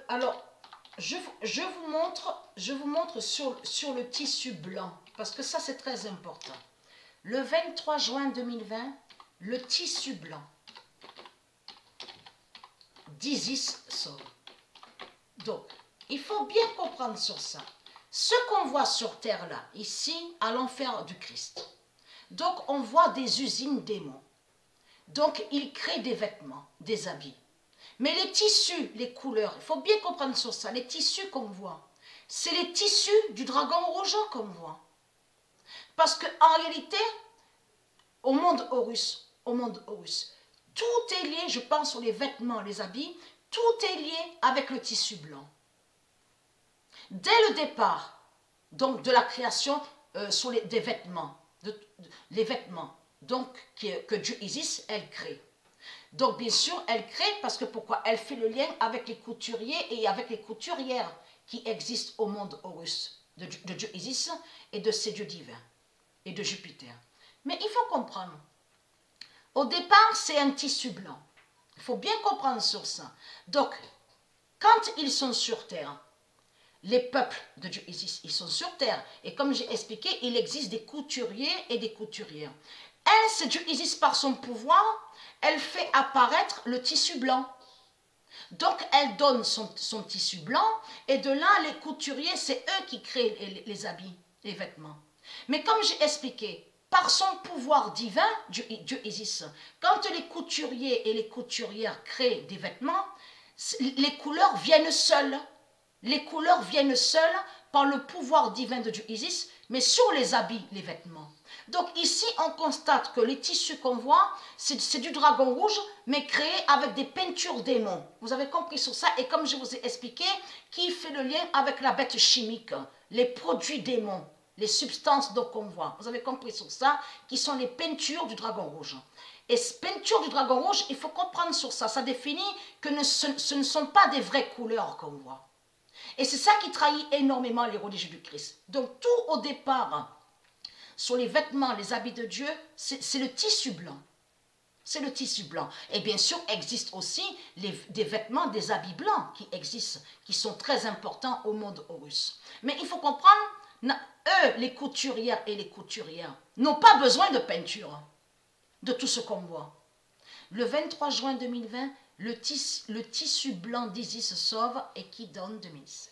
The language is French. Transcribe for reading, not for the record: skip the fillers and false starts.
Alors, je vous montre sur le tissu blanc, parce que ça c'est très important. Le 23 juin 2020, le tissu blanc d'Isis sort. Donc, il faut bien comprendre sur ça. Ce qu'on voit sur Terre là, ici, à l'enfer du Christ. Donc, on voit des usines démons. Donc, ils créent des vêtements, des habits. Mais les tissus, les couleurs, il faut bien comprendre sur ça. Les tissus qu'on voit, c'est les tissus du dragon rouge qu'on voit. Parce qu'en réalité, au monde Horus, tout est lié, je pense, sur les vêtements, les habits, tout est lié avec le tissu blanc. Dès le départ, donc de la création des vêtements, les vêtements, donc que Dieu Isis, elle crée. Donc bien sûr, elle crée parce que pourquoi? Elle fait le lien avec les couturiers et avec les couturières qui existent au monde Horus, de Dieu Isis et de ses dieux divins et de Jupiter. Mais il faut comprendre, au départ, c'est un tissu blanc. Il faut bien comprendre sur ça. Donc, quand ils sont sur Terre, les peuples de Dieu Isis, ils sont sur Terre. Et comme j'ai expliqué, il existe des couturiers et des couturières. Elle, c'est Dieu Isis par son pouvoir, elle fait apparaître le tissu blanc. Donc, elle donne son tissu blanc, et de là, les couturiers, c'est eux qui créent les habits, les vêtements. Mais comme j'ai expliqué, par son pouvoir divin, Dieu Isis, quand les couturiers et les couturières créent des vêtements, les couleurs viennent seules. Les couleurs viennent seules par le pouvoir divin de Dieu Isis, mais sur les habits, les vêtements. Donc ici, on constate que les tissus qu'on voit, c'est du dragon rouge, mais créé avec des peintures démons. Vous avez compris sur ça? Et comme je vous ai expliqué, qui fait le lien avec la bête chimique, les produits démons, les substances qu'on voit. Vous avez compris sur ça? Qui sont les peintures du dragon rouge. Et ces peintures du dragon rouge, il faut comprendre sur ça. Ça définit que ce ne sont pas des vraies couleurs qu'on voit. Et c'est ça qui trahit énormément les religieux du Christ. Donc tout au départ, sur les vêtements, les habits de Dieu, c'est le tissu blanc. C'est le tissu blanc. Et bien sûr, existent aussi des vêtements, des habits blancs qui existent, qui sont très importants au monde Horus. Mais il faut comprendre, eux, les couturières et les couturières, n'ont pas besoin de peinture, de tout ce qu'on voit. Le 23 juin 2020, le tissu blanc d'Isis se sauve et qui donne 2016.